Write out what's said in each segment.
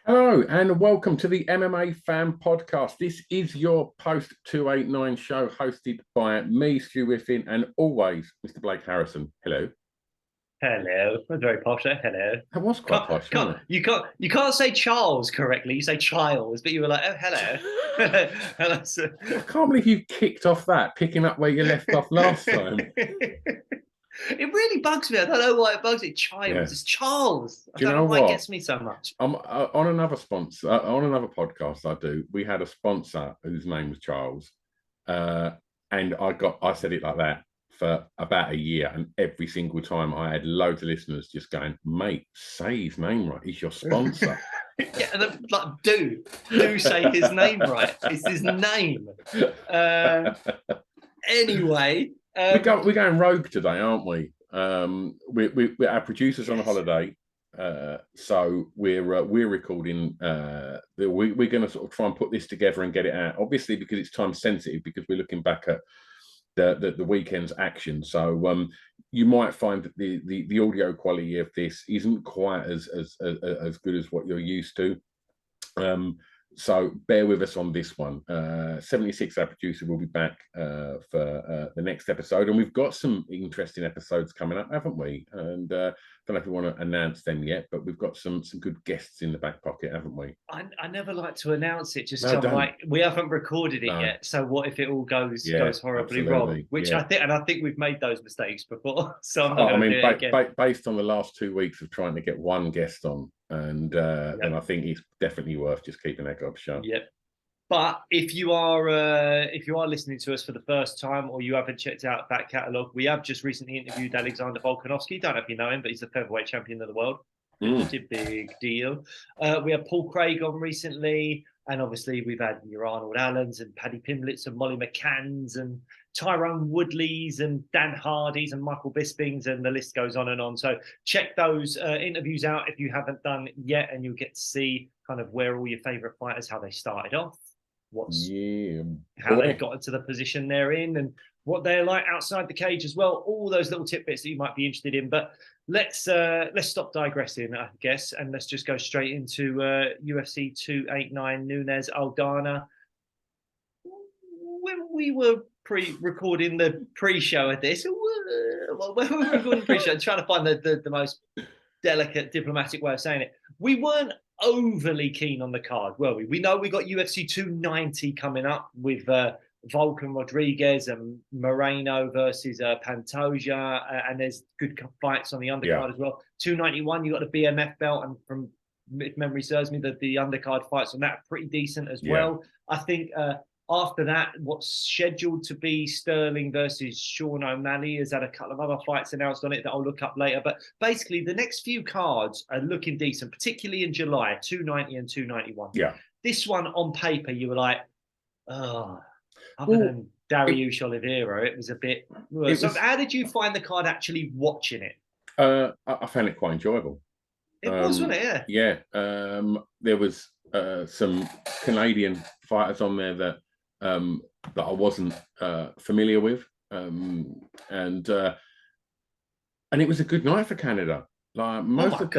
Hello and welcome to the MMA Fan Podcast. This is your post 289 show hosted by me, Stu Whiffin, and always Mr. Blake Harrison. Hello. Hello. That's very posh there. Hello. That was quite Can't, posh, can't wasn't you can't say Charles correctly. You say Childs, but you were like, oh hello. it? And that's, I can't believe you kicked off that, picking up where you left off last time. It really bugs me. I don't know why it bugs me. Yeah. Childs. It's Charles. I Do you don't know know why it what? gets me so much. I'm on another sponsor, on another podcast I do. We had a sponsor whose name was Charles, uh, and I said it like that for about a year, and every single time I had loads of listeners just going, "Mate, say his name right. He's your sponsor." Yeah, and then, like, do say his name right. It's his name. Anyway, We're going rogue today, aren't we? We're our producers on holiday, so we're recording. We're going to sort of try and put this together and get it out. Obviously, because it's time sensitive, because we're looking back at the weekend's action. So you might find that the audio quality of this isn't quite as good as what you're used to. So bear with us on this one. 76, our producer, will be back for the next episode. And we've got some interesting episodes coming up, haven't we? And don't know if we want to announce them yet, but we've got some good guests in the back pocket, haven't we? I never like to announce it. Just No, I'm don't. like, we haven't recorded it No. yet. So what if it all goes Yeah, horribly absolutely. wrong? Which Yeah. I think we've made those mistakes before. So I'm not I going to mean, do it again. based on the last 2 weeks of trying to get one guest on, and then I think it's definitely worth just keeping that gob shut. Yep. But if you are listening to us for the first time, or you haven't checked out that catalogue, we have just recently interviewed Alexander Volkanovski. Don't know if you know him, but he's the featherweight champion of the world. Big deal. We had Paul Craig on recently, and obviously we've had your Arnold Allens and Paddy Pimblets and Molly McCanns and Tyrone Woodleys and Dan Hardys and Michael Bispings, and the list goes on and on. So check those interviews out if you haven't done yet, and you'll get to see kind of where all your favourite fighters, how they started off, how they got into the position they're in, and what they're like outside the cage as well. All those little tidbits that you might be interested in. But let's stop digressing, I guess, and let's just go straight into UFC 289 Nunes Aldana. When we were recording the pre-show of this, when we were recording the pre-show, trying to find the most delicate diplomatic way of saying it, we weren't overly keen on the card, were we? We know we got UFC 290 coming up with Volkan Rodriguez and Moreno versus Pantoja, and there's good fights on the undercard as well. 291, you got the BMF belt, and from if memory serves me, the undercard fights on that are pretty decent as well. I think after that, what's scheduled to be Sterling versus Sean O'Malley has had a couple of other fights announced on it that I'll look up later. But basically, the next few cards are looking decent, particularly in July, 290 and 291. Yeah. This one on paper, you were like, oh, other than Dariush Oliveira, it was a bit. How did you find the card actually watching it? I found it quite enjoyable. It was, wasn't it? Yeah. There was some Canadian fighters on there that I wasn't familiar with, and it was a good night for Canada. Like most of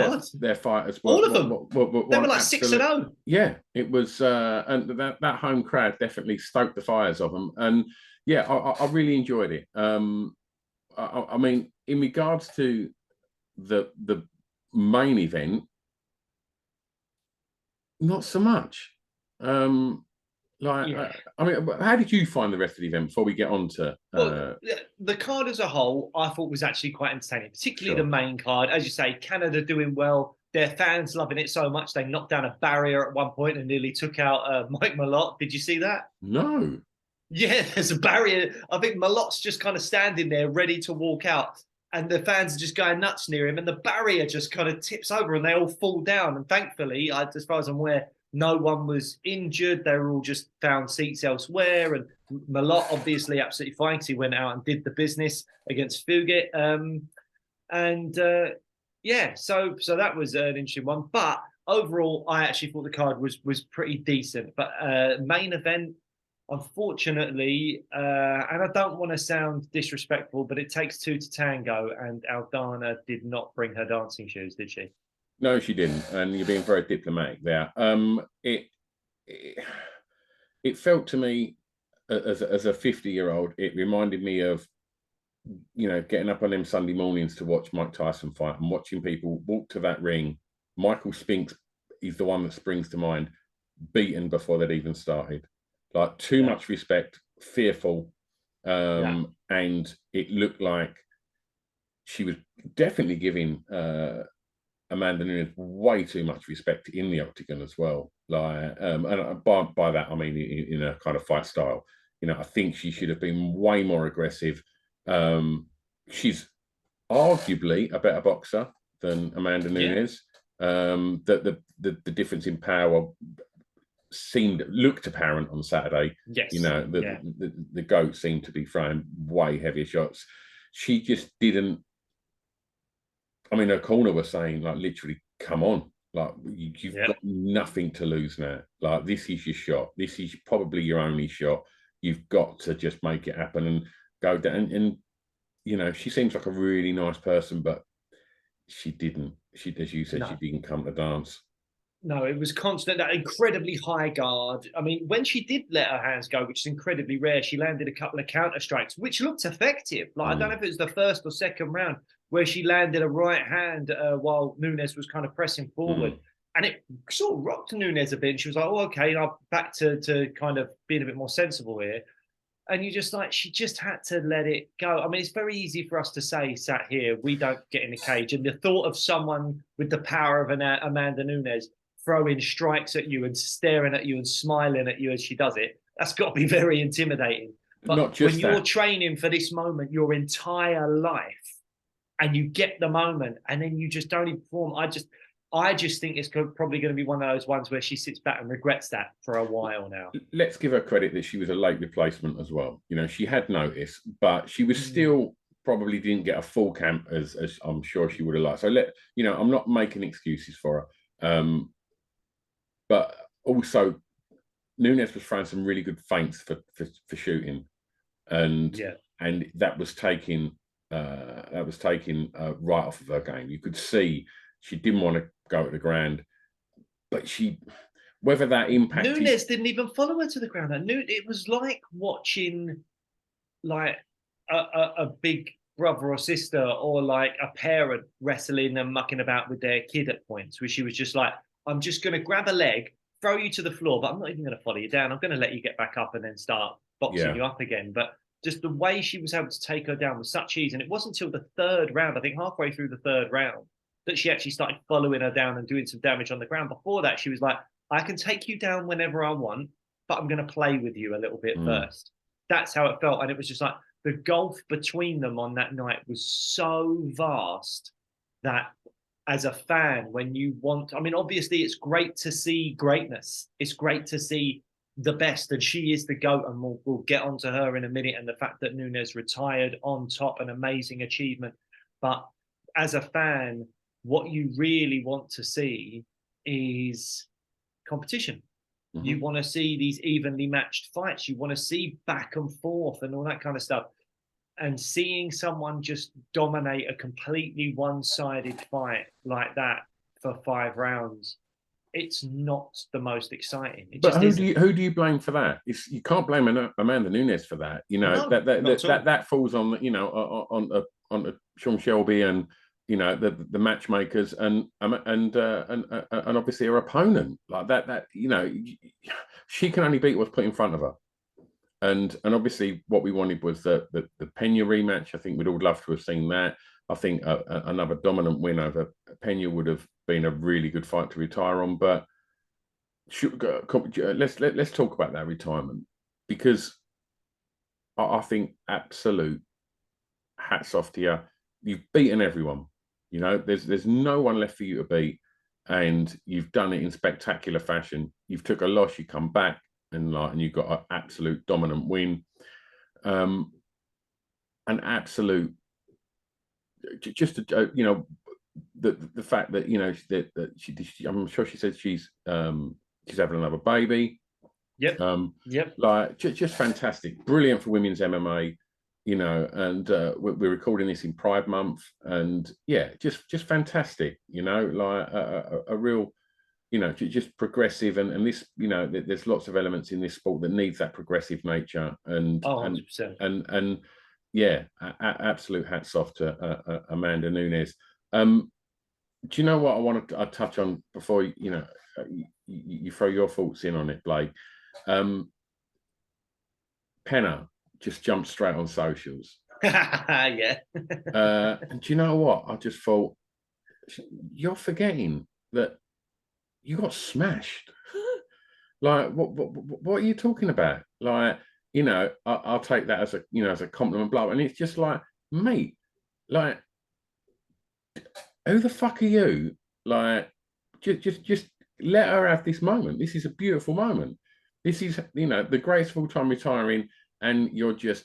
their fighters, all of them, they were like 6-0. Yeah, it was, and that home crowd definitely stoked the fires of them, and yeah, I really enjoyed it. I mean, in regards to the main event, not so much. I mean, how did you find the rest of the event before we get on to the card as a whole? I thought was actually quite entertaining, particularly the main card. As you say, Canada doing well, their fans loving it so much they knocked down a barrier at one point and nearly took out Mike Malott. Did you see that? No. Yeah, there's a barrier. I think Malott's just kind of standing there ready to walk out, and the fans are just going nuts near him, and the barrier just kind of tips over and they all fall down. And thankfully, as far as I'm aware, no one was injured. They were all just found seats elsewhere. And Malott, obviously, absolutely fine because he went out and did the business against Fugit. So that was an interesting one. But overall, I actually thought the card was pretty decent. But main event, unfortunately, and I don't want to sound disrespectful, but it takes two to tango. And Aldana did not bring her dancing shoes, did she? No, she didn't, and you're being very diplomatic there. It, it felt to me as a 50-year-old, it reminded me of, getting up on them Sunday mornings to watch Mike Tyson fight and watching people walk to that ring. Michael Spinks is the one that springs to mind, beaten before they'd even started. Like, too Yeah, much respect, fearful, yeah, and it looked like she was definitely giving Amanda Nunes way too much respect in the octagon as well. Like, and by that I mean in a kind of fight style. I think she should have been way more aggressive. She's arguably a better boxer than Amanda yeah. Nunes. The difference in power looked apparent on Saturday. Yes, yeah. The goat seemed to be throwing way heavier shots. She just didn't. I mean, her corner was saying, like, literally, come on. Like, you've Yeah. got nothing to lose now. Like, this is your shot. This is probably your only shot. You've got to just make it happen and go down. And she seems like a really nice person, but she didn't. She, as you said, she No, didn't come to dance. no, it was constant, that incredibly high guard. I mean, when she did let her hands go, which is incredibly rare, she landed a couple of counter strikes, which looked effective. Like, I don't know if it was the first or second round where she landed a right hand while Nunes was kind of pressing forward. Mm. And it sort of rocked Nunes a bit. And she was like, oh, okay, I'm back to kind of being a bit more sensible here. And you just like, she just had to let it go. I mean, it's very easy for us to say, sat here, we don't get in the cage. And the thought of someone with the power of an Amanda Nunes throwing strikes at you and staring at you and smiling at you as she does it, that's got to be very intimidating. But Not when just you're that. training for this moment your entire life and you get the moment and then you just don't even perform, I just think it's probably going to be one of those ones where she sits back and regrets that for a while now. Let's give her credit that she was a late replacement as well. She had notice, but she was Mm. still probably didn't get a full camp as I'm sure she would have liked. So I'm not making excuses for her. But also Nunes was throwing some really good feints for shooting, and Yeah. that was taking right off of her game. You could see she didn't want to go at the ground, but whether that impacted. Nunes didn't even follow her to the ground. I knew it was like watching like a big brother or sister or like a parent wrestling and mucking about with their kid at points where she was just like, I'm just going to grab a leg, throw you to the floor, but I'm not even going to follow you down. I'm going to let you get back up and then start boxing Yeah. you up again. But just the way she was able to take her down with such ease. And it wasn't until the third round, I think halfway through the third round, that she actually started following her down and doing some damage on the ground. Before that, she was like, I can take you down whenever I want, but I'm going to play with you a little bit first. That's how it felt. And it was just like the gulf between them on that night was so vast that as a fan, when you want, I mean, obviously it's great to see greatness. It's great to see the best, and she is the GOAT, and we'll get onto her in a minute. And the fact that Nunes retired on top, an amazing achievement. But as a fan, what you really want to see is competition. Mm-hmm. You want to see these evenly matched fights. You want to see back and forth and all that kind of stuff. And seeing someone just dominate a completely one-sided fight like that for 5 rounds, it's not the most exciting. It But just isn't. who do you blame for that? You can't blame Amanda Nunes for that. No, that falls on on Sean Shelby and the matchmakers and obviously her opponent like that. She can only beat what's put in front of her. And obviously what we wanted was the Pena rematch. I think we'd all love to have seen that. I think another dominant win over Pena would have been a really good fight to retire on, but. Let's talk about that retirement, because I think absolute hats off to you. You've beaten everyone. There's no one left for you to beat, and you've done it in spectacular fashion. You've took a loss, you come back, and you got an absolute dominant win. An absolute, just the fact that I'm sure she said she's having another baby. Yep. Just fantastic, brilliant for women's MMA. you know, and we're recording this in Pride Month, and yeah, just fantastic, you know, like a real, you know, just progressive, and this, you know, there's lots of elements in this sport that needs that progressive nature, and Oh, 100%. and yeah, absolute hats off to Amanda Nunes. Do you know what I want to touch on before you know you throw your thoughts in on it, Blake? Penna just jumped straight on socials. Yeah. And do you know what? I just thought, you're forgetting that you got smashed. Like, what are you talking about? Like, you know, I'll take that as a, you know, as a compliment blow. And it's just like, mate, like, who the fuck are you? Like, just let her have this moment. This is a beautiful moment. This is, you know, the greatest of all time retiring, and you're just,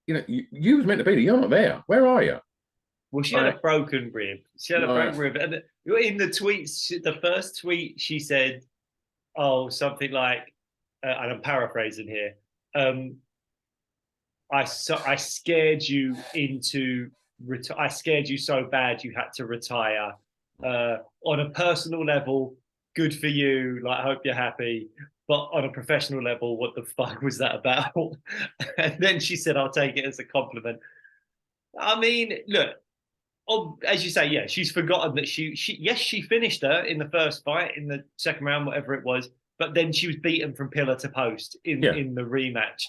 you know, you was meant to be there. You're not there. Where are you? Well, she had a broken rib. She had a broken rib. And in the tweets, the first tweet, she said, oh, something like, and I'm paraphrasing here, I scared you into, I scared you so bad you had to retire. On a personal level, good for you. Like, I hope you're happy. But on a professional level, what the fuck was that about? And then she said, I'll take it as a compliment. I mean, look, as you say, yeah, she's forgotten that yes, she finished her in the first fight, in the second round, whatever it was, but then she was beaten from pillar to post in the rematch.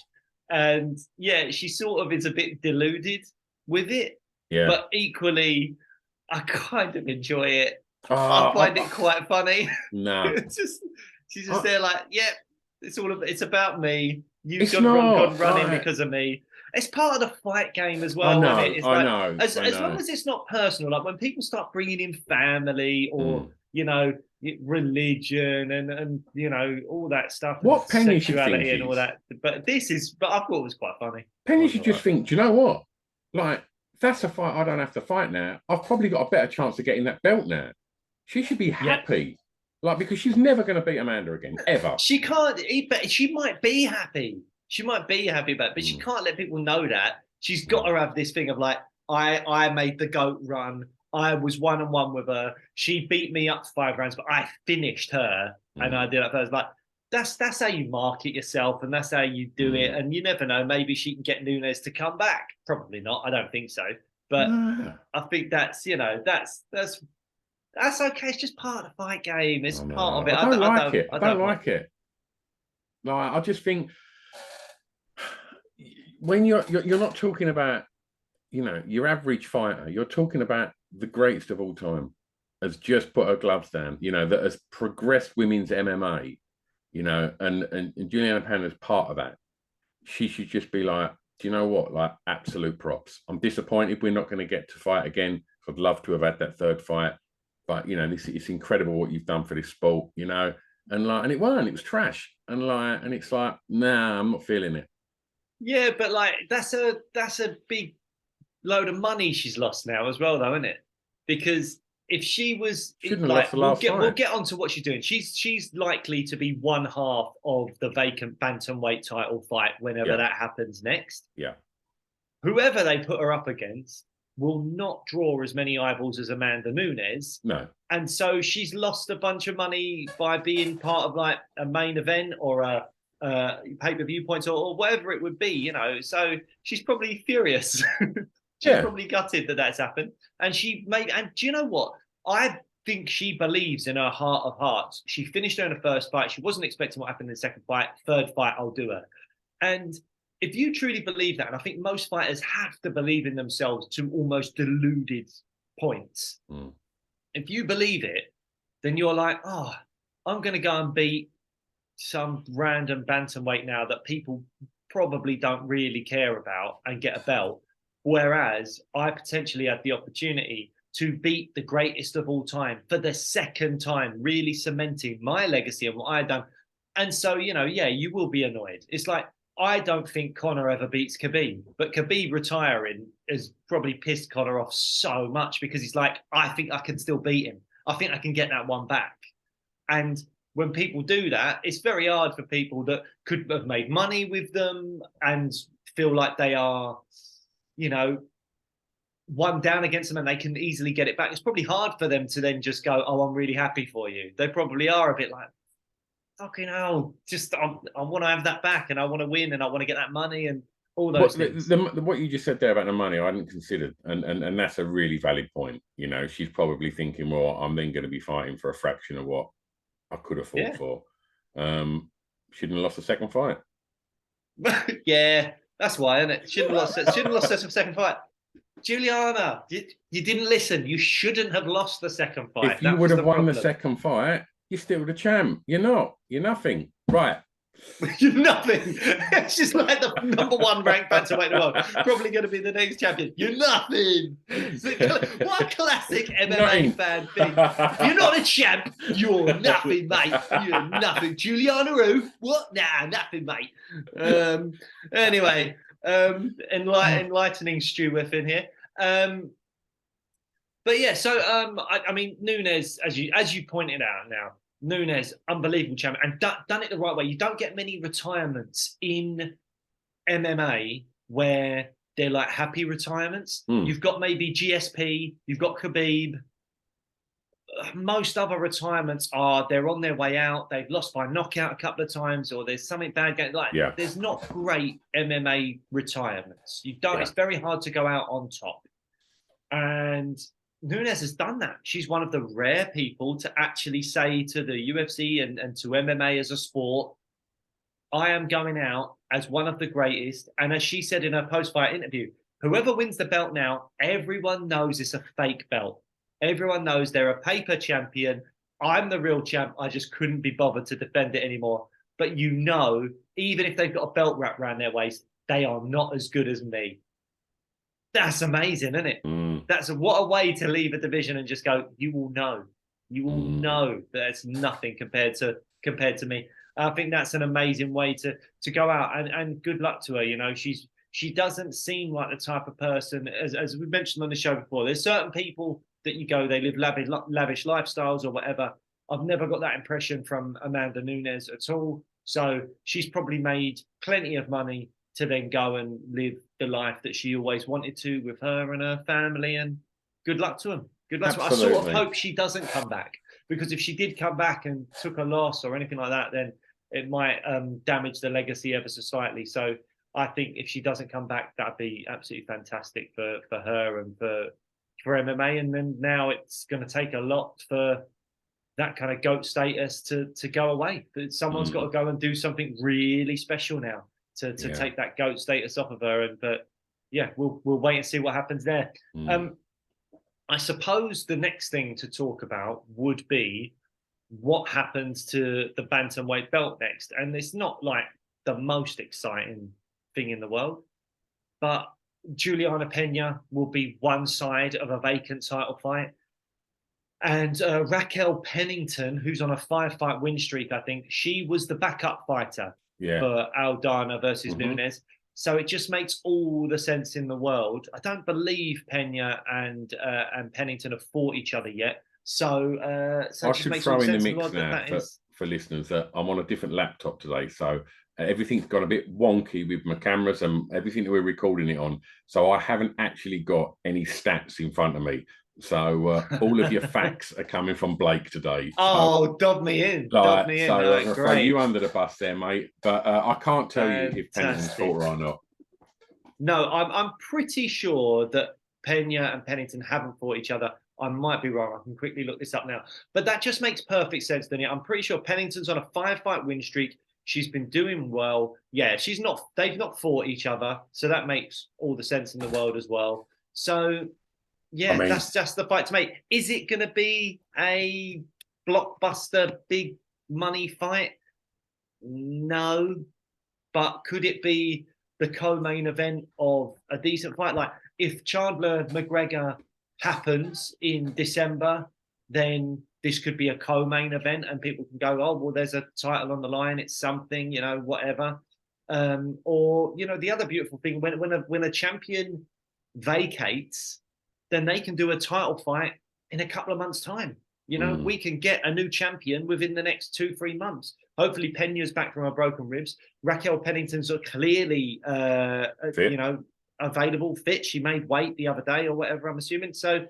And yeah, she sort of is a bit deluded with it. Yeah. But equally, I kind of enjoy it. I find it quite funny. No. She's just there like, yeah, it's about me. You've gone running because of me. It's part of the fight game as well. I know. Isn't it? It's I like, know. As long as it's not personal, like when people start bringing in family or you know, religion and you know, all that stuff, what and Penny sexuality and all that. But I thought it was quite funny. Penny should just think, do you know what? Like, that's a fight I don't have to fight now. I've probably got a better chance of getting that belt now. She should be happy. Like, because she's never going to beat Amanda again, ever. She can't, but she might be happy. She might be happy about it, but she can't let people know that. She's got to have this thing of like, I made the GOAT run. I was 1-on-1 with her. She beat me up 5 rounds, but I finished her. And I did it first. Like, that's how you market yourself, and that's how you do it. And you never know, maybe she can get Nunes to come back. Probably not. I don't think so. But I think that's, you know, that's okay. It's just part of the fight game. It's part of it. I don't like it. I don't like it. Like, I just think when you're not talking about, you know, your average fighter, you're talking about the greatest of all time has just put her gloves down, you know, that has progressed women's MMA, you know, and Juliana Penn is part of that. She should just be like, do you know what? Like, absolute props. I'm disappointed we're not going to get to fight again. I'd love to have had that third fight. But, you know, it's incredible what you've done for this sport, you know. And it won. It was trash. And it's like, nah, I'm not feeling it. Yeah, but like that's a big load of money she's lost now as well, though, isn't it? Because if she was like, we'll get on to what she's doing. She's likely to be one half of the vacant bantamweight title fight whenever that happens next. Yeah. Whoever they put her up against will not draw as many eyeballs as Amanda Nunes. No. And so she's lost a bunch of money by being part of like a main event or a pay-per-view points or whatever it would be, you know. So she's probably furious. She's probably gutted that that's happened. And and do you know what? I think she believes in her heart of hearts. She finished her in the first fight. She wasn't expecting what happened in the second fight. Third fight, I'll do her. And if you truly believe that, and I think most fighters have to believe in themselves to almost deluded points. If you believe it, then you're like, oh, I'm going to go and beat some random bantamweight now that people probably don't really care about and get a belt. Whereas I potentially had the opportunity to beat the greatest of all time for the second time, really cementing my legacy and what I had done. And so, you know, yeah, you will be annoyed. It's like, I don't think Conor ever beats Khabib, but Khabib retiring has probably pissed Conor off so much because he's like, I think I can still beat him. I think I can get that one back. And when people do that, it's very hard for people that could have made money with them and feel like they are, you know, one down against them and they can easily get it back. It's probably hard for them to then just go, "Oh, I'm really happy for you." They probably are a bit like, "Fucking hell, just I want to have that back and I want to win and I want to get that money and all those things." What you just said there about the money, I hadn't considered, and that's a really valid point. You know, she's probably thinking, well, I'm then going to be fighting for a fraction of what I could have fought for. Shouldn't have lost the second fight. Yeah, that's why, isn't it? Shouldn't have lost the second fight. Juliana, you didn't listen. You shouldn't have lost the second fight. If you would have won the second fight, you're still the champ. You're not. You're nothing. Right. You're nothing. It's just like the #1 ranked bantamweight in the world. Probably going to be the next champion. You're nothing. What a classic MMA fan thing. You're not a champ. You're nothing, mate. You're nothing. Juliana Roof. What? Nah, nothing, mate. Anyway, enlightening Stu in here. But yeah, so I mean, Nunes, as you pointed out now, Nunes, unbelievable champion, and done it the right way. You don't get many retirements in MMA where they're like happy retirements. You've got maybe GSP, you've got Khabib. Most other retirements are they're on their way out. They've lost by knockout a couple of times, or there's something bad going. There's not great MMA retirements. You don't. It's very hard to go out on top, and Nunes has done that. She's one of the rare people to actually say to the UFC and to MMA as a sport, I am going out as one of the greatest. And as she said in her post-fight interview, whoever wins the belt now, everyone knows it's a fake belt. Everyone knows they're a paper champion. I'm the real champ. I just couldn't be bothered to defend it anymore. But you know, even if they've got a belt wrapped around their waist, they are not as good as me. That's amazing, isn't it? What a way to leave a division and just go, you will know that it's nothing compared to me. I think that's an amazing way to go out, and good luck to her. You know, she doesn't seem like the type of person, as we mentioned on the show before, there's certain people that you go, they live lavish lifestyles or whatever. I've never got that impression from Amanda Nunes at all. So she's probably made plenty of money to then go and live the life that she always wanted to with her and her family, and good luck to them. Good luck to them. I sort of hope she doesn't come back, because if she did come back and took a loss or anything like that, then it might damage the legacy ever so slightly. So I think if she doesn't come back, that'd be absolutely fantastic for her and for MMA. And then now it's going to take a lot for that kind of GOAT status to go away. Someone's got to go and do something really special now to take that GOAT status off of her. But yeah, we'll wait and see what happens there. I suppose the next thing to talk about would be what happens to the bantamweight belt next. And it's not like the most exciting thing in the world, but Juliana Pena will be one side of a vacant title fight. And Raquel Pennington, who's on a 5-fight win streak, I think, she was the backup fighter for Aldana versus Nunes. So it just makes all the sense in the world. I don't believe Pena and Pennington have fought each other yet. So I should throw in the mix now for listeners that I'm on a different laptop today. So everything's gone a bit wonky with my cameras and everything that we're recording it on. So I haven't actually got any stats in front of me. So all of your facts are coming from Blake today. Oh, dob me in. Dob me in. So I'm going to throw you under the bus there, mate. But I can't tell you if Pennington's fought her or not. No, I'm pretty sure that Pena and Pennington haven't fought each other. I might be wrong. I can quickly look this up now. But that just makes perfect sense, doesn't it? I'm pretty sure Pennington's on a 5-fight win streak. She's been doing well. Yeah, they've not fought each other. So that makes all the sense in the world as well. So yeah, that's just the fight to make. Is it going to be a blockbuster, big money fight? No. But could it be the co-main event of a decent fight? Like if Chandler McGregor happens in December, then this could be a co-main event and people can go, oh, well, there's a title on the line. It's something, whatever. Or, the other beautiful thing, when a champion vacates, then they can do a title fight in a couple of months' time. You know, we can get a new champion within the next 2-3 months. Hopefully, Pena's back from her broken ribs. Raquel Pennington's clearly, you know, available, fit. She made weight the other day or whatever, I'm assuming. So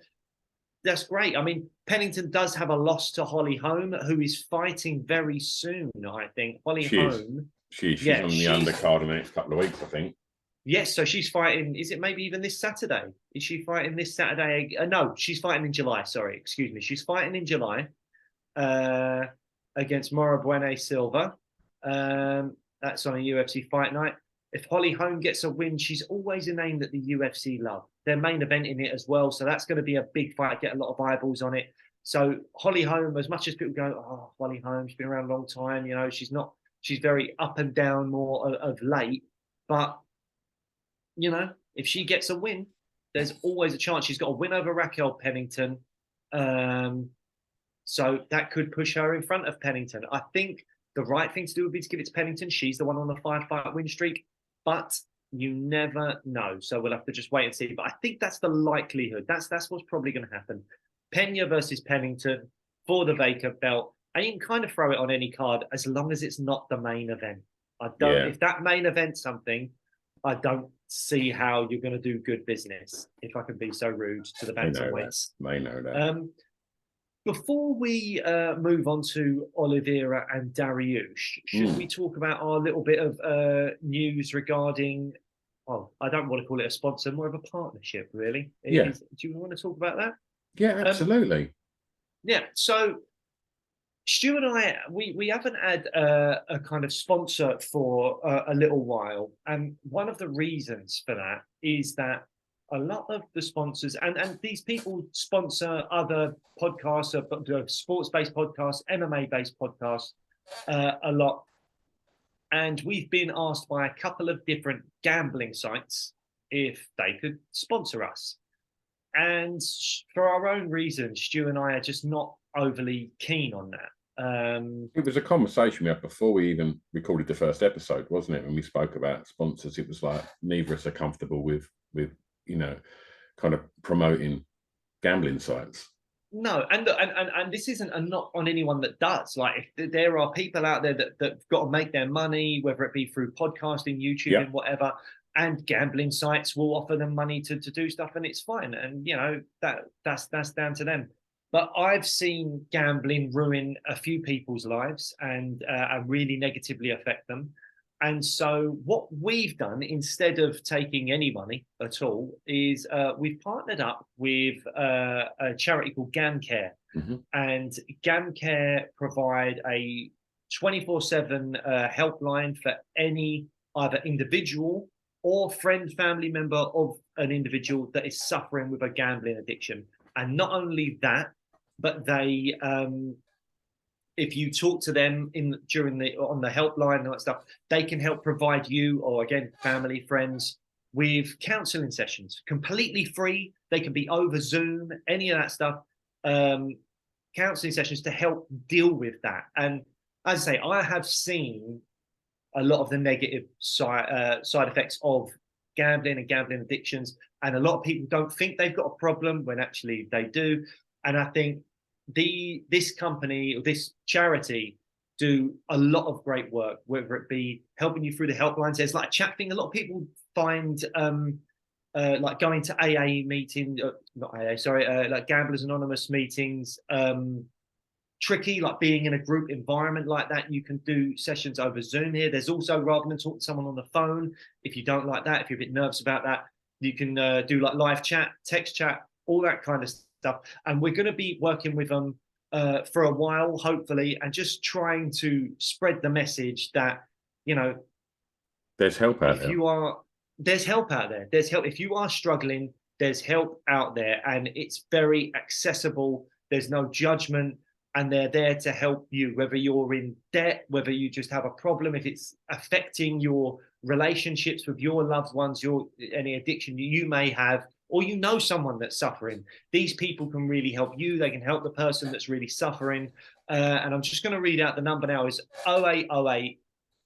that's great. I mean, Pennington does have a loss to Holly Holm, who is fighting very soon, I think. Holly Holm. She's on the undercard in the next couple of weeks, I think. Yes, so she's fighting. Is it maybe even this Saturday? Is she fighting this Saturday? No, she's fighting in July. Sorry, excuse me. She's fighting in July against Mora Buene Silva. That's on a UFC fight night. If Holly Holm gets a win, she's always a name that the UFC love. They're main eventing it as well, so that's going to be a big fight. Get a lot of eyeballs on it. So Holly Holm, as much as people go, oh, Holly Holm, she's been around a long time. You know, she's not. She's very up and down more of late, but you know, if she gets a win, there's always a chance she's got a win over Raquel Pennington. So that could push her in front of Pennington. I think the right thing to do would be to give it to Pennington. She's the one on the 5-fight win streak, but you never know. So we'll have to just wait and see. But I think that's the likelihood. That's what's probably going to happen. Pena versus Pennington for the vacant belt. And you can kind of throw it on any card as long as it's not the main event. I don't. If that main event's something, I don't see how you're going to do good business, if I can be so rude to the bantamweights. May know that. Before we move on to Oliveira and Dariush, should we talk about our little bit of news regarding, well, I don't want to call it a sponsor, more of a partnership, really. Yeah. Do you want to talk about that? Yeah, absolutely. Yeah, so Stu and I, we haven't had a kind of sponsor for a little while. And one of the reasons for that is that a lot of the sponsors, and these people sponsor other podcasts, sports-based podcasts, MMA-based podcasts, a lot. And we've been asked by a couple of different gambling sites if they could sponsor us. And for our own reasons, Stu and I are just not overly keen on that. It was a conversation we had before we even recorded the first episode, wasn't it? When we spoke about sponsors, it was like neither of us are comfortable with you know, kind of promoting gambling sites. No, and this isn't a knock on anyone that does. Like, if there are people out there that've got to make their money, whether it be through podcasting, YouTube, and whatever, and gambling sites will offer them money to do stuff, and it's fine. And you know, that's down to them. But I've seen gambling ruin a few people's lives and really negatively affect them. And so what we've done, instead of taking any money at all, is we've partnered up with a charity called GamCare. And GamCare provide a 24/7 helpline for any either individual or friend, family member of an individual that is suffering with a gambling addiction. And not only that, but they if you talk to them on the helpline and all that stuff, they can help provide you, or again, family, friends, with counseling sessions, completely free. They can be over Zoom, any of that stuff, counseling sessions to help deal with that. And as I say, I have seen a lot of the negative side effects of gambling and gambling addictions. And a lot of people don't think they've got a problem when actually they do. And I think this company or this charity do a lot of great work, whether it be helping you through the helplines. There's like a chat thing. A lot of people find like going to AA meetings, not AA, sorry, like Gamblers Anonymous meetings, tricky, like being in a group environment like that. You can do sessions over Zoom here. There's also, rather than talk to someone on the phone, if you don't like that, if you're a bit nervous about that, you can do like live chat, text chat, all that kind of stuff. And we're going to be working with them for a while, hopefully, and just trying to spread the message that, you know, there's help out there. There's help out there. There's help. If you are struggling, there's help out there, and it's very accessible. There's no judgment, and they're there to help you, whether you're in debt, whether you just have a problem, if it's affecting your relationships with your loved ones, any addiction you may have, or you know someone that's suffering. These people can really help you. They can help the person that's really suffering. And I'm just going to read out the number now. Is 0808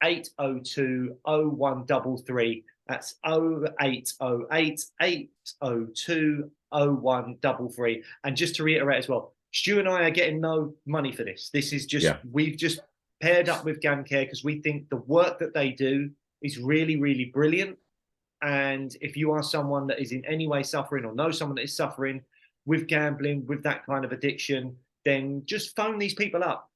802 0133. That's 0808 802 0133. And just to reiterate as well, Stu and I are getting no money for this. This is just, we've just paired up with GamCare because we think the work that they do is really, really brilliant. And if you are someone that is in any way suffering or know someone that is suffering with gambling, with that kind of addiction, then just phone these people up.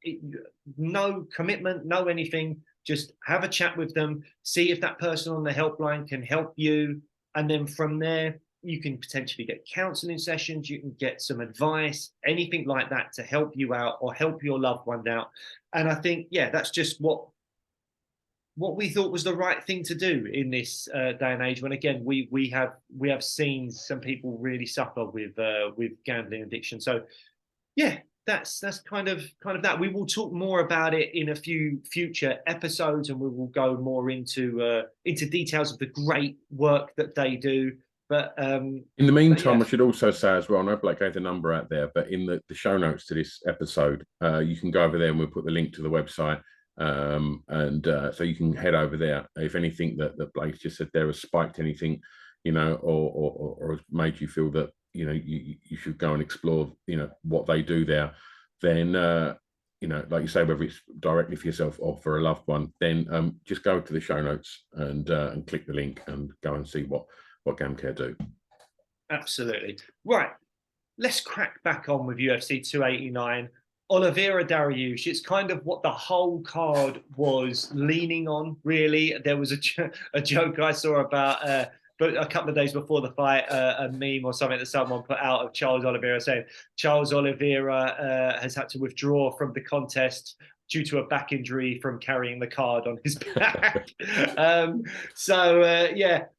No commitment, no anything. Just have a chat with them, see if that person on the helpline can help you. And then from there, you can potentially get counseling sessions, you can get some advice, anything like that to help you out or help your loved one out. And I think, that's just what we thought was the right thing to do in this day and age. When again, we have seen some people really suffer with gambling addiction. So that's kind of that. We will talk more about it in a few future episodes, and we will go more into details of the great work that they do. But in the meantime, I should also say as well, I know Blake gave the number out there, but in the show notes to this episode, you can go over there and we'll put the link to the website. So you can head over there. If anything that Blake just said there has spiked anything, or has made you feel that, you should go and explore, what they do there, then, like you say, whether it's directly for yourself or for a loved one, then just go to the show notes and click the link and go and see what GamCare do. Absolutely. Right. Let's crack back on with UFC 289. Oliveira Dariush. It's kind of what the whole card was leaning on, really. There was a joke I saw about, but a couple of days before the fight, a meme or something that someone put out of Charles Oliveira saying Charles Oliveira has had to withdraw from the contest due to a back injury from carrying the card on his back.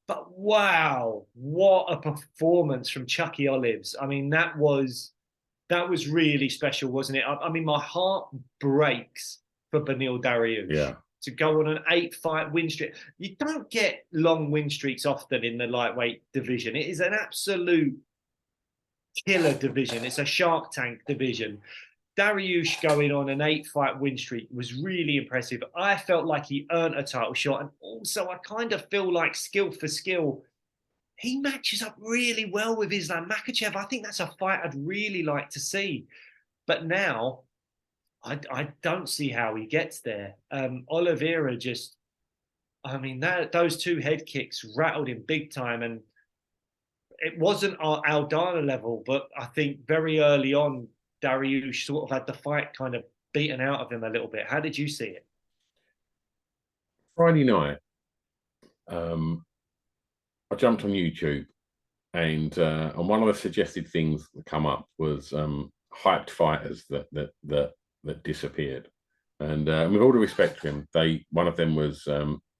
But wow, what a performance from Chucky Olives. I mean, that was really special, wasn't it? I mean, my heart breaks for Beneil Dariush to go on an 8-fight win streak. You don't get long win streaks often in the lightweight division. It is an absolute killer division. It's a Shark Tank division. Dariush going on an 8-fight win streak was really impressive. I felt like he earned a title shot. And also, I kind of feel like skill for skill, he matches up really well with Islam Makhachev. I think that's a fight I'd really like to see. But now, I don't see how he gets there. Oliveira just, those 2 head kicks rattled him big time. And it wasn't Aldana level, but I think very early on, Dariush sort of had the fight kind of beaten out of him a little bit. How did you see it? Friday night, I jumped on YouTube, and one of the suggested things that come up was hyped fighters that disappeared. And with all due respect to him, one of them was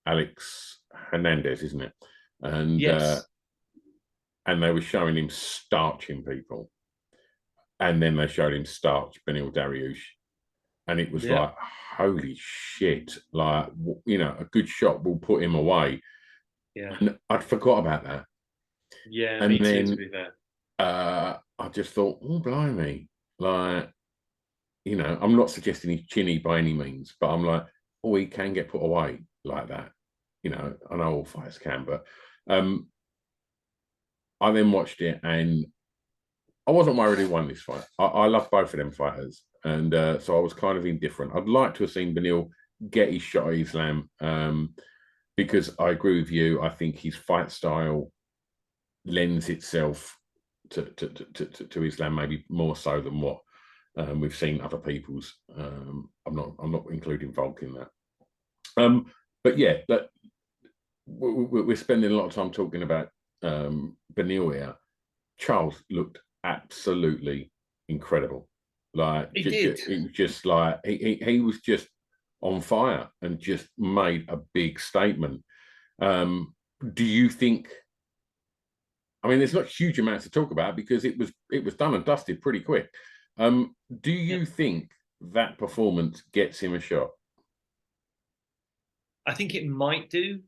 Alex Hernandez, isn't it? And yes. And they were showing him starching people, and then they showed him starch Beneil Dariush, and it was like, holy shit! Like, a good shot will put him away. Yeah, and I'd forgot about that. Yeah, and me then, too, to be fair. I just thought, oh, blimey. Like, I'm not suggesting he's chinny by any means, but I'm like, oh, he can get put away like that. I know all fighters can, but I then watched it and I wasn't worried he won this fight. I love both of them fighters. And so I was kind of indifferent. I'd like to have seen Beneil get his shot at Islam, because I agree with you. I think his fight style lends itself to Islam, maybe more so than what we've seen other people's. I'm not including Volk in that. But yeah, we're spending a lot of time talking about Beneil here. Charles looked absolutely incredible. Like, it was just like he was just on fire and just made a big statement. Do you think? I mean, there's not huge amounts to talk about because it was done and dusted pretty quick. Do you think that performance gets him a shot? I think it might do,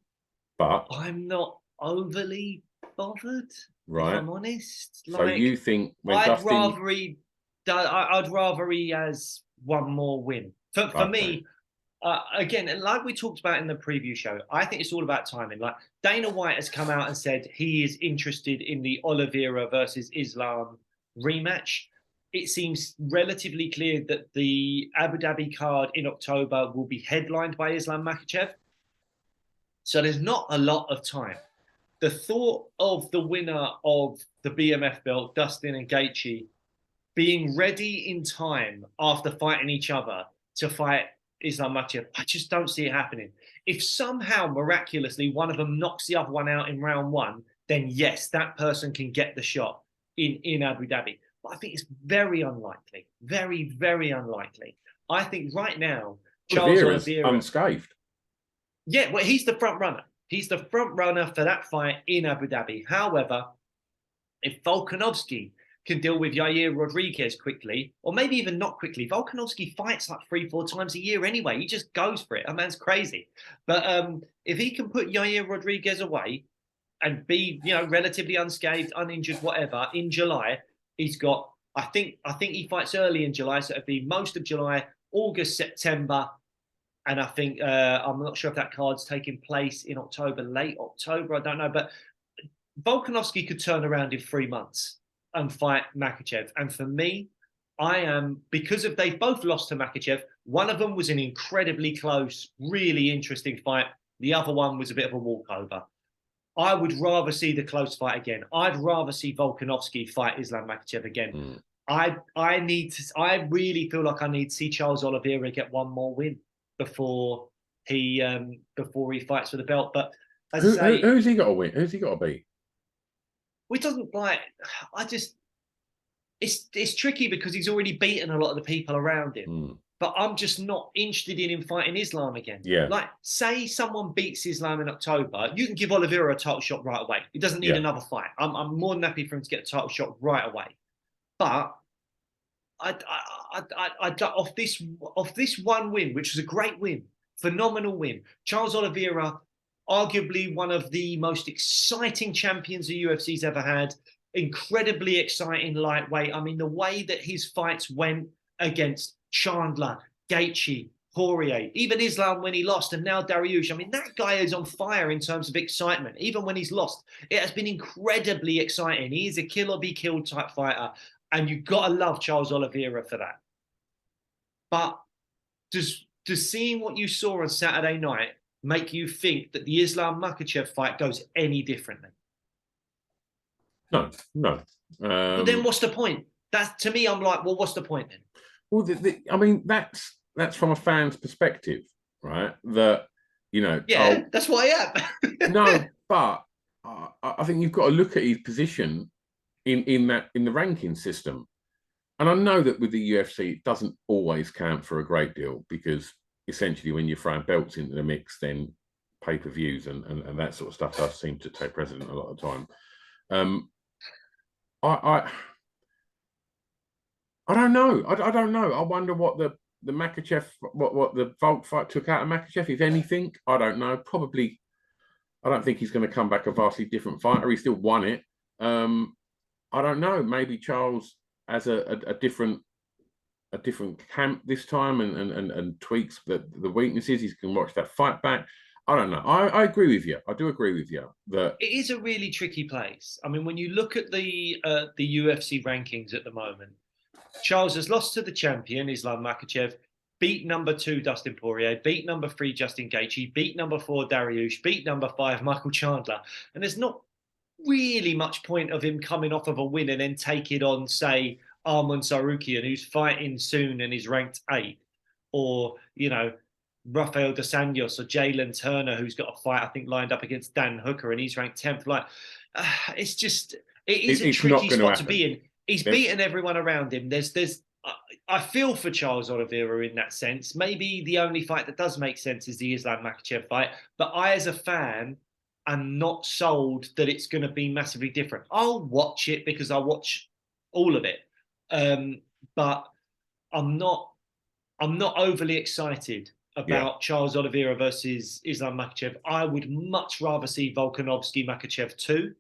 but I'm not overly bothered. Right. If I'm honest. So you think I'd rather he has one more win. For me, again, like we talked about in the preview show, I think it's all about timing. Like, Dana White has come out and said he is interested in the Oliveira versus Islam rematch. it seems relatively clear that the Abu Dhabi card in October will be headlined by Islam Makhachev. So there's not a lot of time. The thought of the winner of the BMF belt, Dustin and Gaethje, being ready in time after fighting each other to fight Islam Makhachev, I just don't see it happening. If somehow miraculously one of them knocks the other one out in round one, then yes, that person can get the shot in Abu Dhabi. But I think it's very unlikely, very, very unlikely. I think right now, Charles Oliveira, unscathed. Yeah, well, he's the front runner. He's the front runner for that fight in Abu Dhabi. However, if Volkanovski can deal with Yair Rodriguez quickly, or maybe even not quickly, Volkanovski fights like 3-4 times a year anyway. He just goes for it. That man's crazy. But if he can put Yair Rodriguez away and be, relatively unscathed, uninjured, whatever, in July, he's got, I think he fights early in July, so it'd be most of July, August, September. And I think, I'm not sure if that card's taking place in October, late October, I don't know. But Volkanovski could turn around in 3 months and fight Makhachev. And for me, because they've both lost to Makhachev. One of them was an incredibly close, really interesting fight. The other one was a bit of a walkover. I would rather see the close fight again. I'd rather see Volkanovski fight Islam Makhachev again. I really feel like I need to see Charles Oliveira get one more win before he fights for the belt. But who's he got to win? Who's he got to beat? It doesn't it's tricky because he's already beaten a lot of the people around him. But I'm just not interested in him fighting Islam again. Yeah. Like, say someone beats Islam in October, you can give Oliveira a title shot right away. He doesn't need another fight. I'm more than happy for him to get a title shot right away. But off this one win, which was a great win, phenomenal win, Charles Oliveira, arguably one of the most exciting champions the UFC's ever had, incredibly exciting lightweight. I mean, the way that his fights went against Chandler, Gaethje, Poirier, even Islam when he lost, and now Dariush. I mean, that guy is on fire in terms of excitement. Even when he's lost, it has been incredibly exciting. He is a kill or be killed type fighter, and you've got to love Charles Oliveira for that. But does seeing what you saw on Saturday night make you think that the Islam Makhachev fight goes any differently? No. But then what's the point? That's, to me, I'm like, well, what's the point then? Well, I mean, that's from a fan's perspective, right? That, Yeah, that's why I am. No, but I think you've got to look at his position in the ranking system. And I know that with the UFC, it doesn't always count for a great deal, because essentially when you're throwing belts into the mix, then pay-per-views and that sort of stuff does seem to take precedent a lot of the time. I don't know. I don't know. I wonder what the Makhachev, what the Volk fight took out of Makhachev, if anything. I don't know. Probably, I don't think he's going to come back a vastly different fighter. He still won it. I don't know. Maybe Charles has a different camp this time and tweaks the weaknesses. He can watch that fight back. I don't know. I agree with you. I do agree with you that it is a really tricky place. I mean, when you look at the UFC rankings at the moment, Charles has lost to the champion, Islam Makhachev, beat number 2, Dustin Poirier, beat number 3, Justin Gaethje, beat number 4, Dariush, beat number 5, Michael Chandler. And there's not really much point of him coming off of a win and then take it on, say, Arman Sarukian, who's fighting soon and is ranked 8th, or, Rafael dos Anjos or Jalen Turner, who's got a fight, I think, lined up against Dan Hooker, and he's ranked 10th. Like, it is a tricky spot to be in. He's beaten everyone around him. I feel for Charles Oliveira in that sense. Maybe the only fight that does make sense is the Islam Makhachev fight. But I, as a fan, am not sold that it's going to be massively different. I'll watch it because I watch all of it. But I'm not overly excited about Charles Oliveira versus Islam Makhachev. I would much rather see Volkanovski Makhachev 2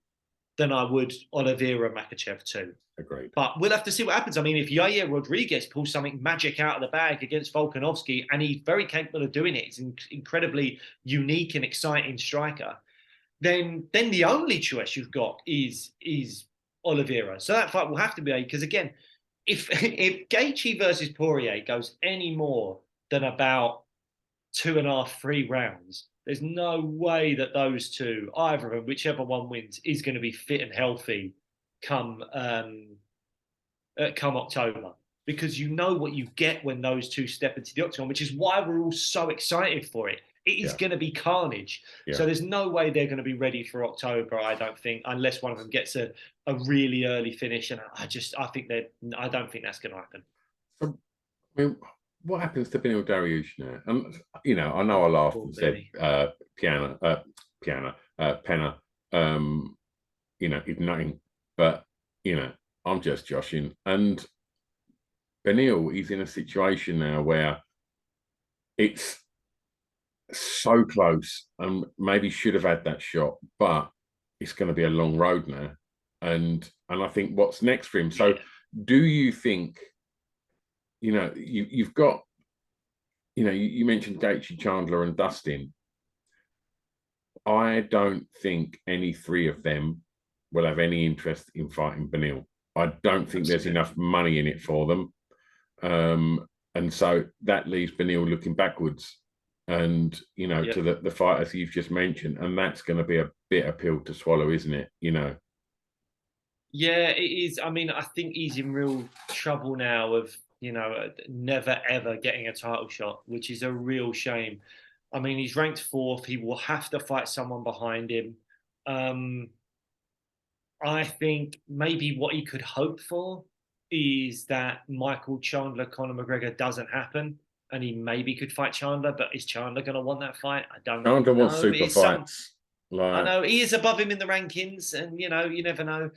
than I would Oliveira Makhachev 2. Agreed. But we'll have to see what happens. I mean, if Yair Rodriguez pulls something magic out of the bag against Volkanovski, and he's very capable of doing it, he's an incredibly unique and exciting striker, then the only choice you've got is Oliveira. So that fight will have to be, because again, if Gaethje versus Poirier goes any more than about 2.5, 3 rounds, there's no way that those two, either of them, whichever one wins, is going to be fit and healthy come come October. Because you know what you get when those two step into the octagon, which is why we're all so excited for it. It is going to be carnage. Yeah. So there's no way they're going to be ready for October, I don't think, unless one of them gets a really early finish. And I don't think that's going to happen. So, I mean, what happens to Beneil Dariush now? And you know, I know I laughed and said Penna, you know, his name, but you know, I'm just joshing. And Beneil, he's in a situation now where it's so close and maybe should have had that shot, but it's going to be a long road now. And I think what's next for him. So do you think, you know, you've got, you know, you mentioned Gaethje, Chandler and Dustin. I don't think any three of them will have any interest in fighting Beneil. I don't think there's enough money in it for them. And so that leaves Beneil looking backwards and, you know, to the fighters you've just mentioned. And that's going to be a bitter pill to swallow, isn't it? You know? Yeah, it is. I mean, I think he's in real trouble now of, you know, never ever getting a title shot, which is a real shame. I mean, he's ranked 4th. He will have to fight someone behind him. I think maybe what he could hope for is that Michael Chandler, Conor McGregor doesn't happen, and he maybe could fight Chandler. But is Chandler going to want that fight? I don't know. Chandler wants super fights. I know he is above him in the rankings, and you know, you never know.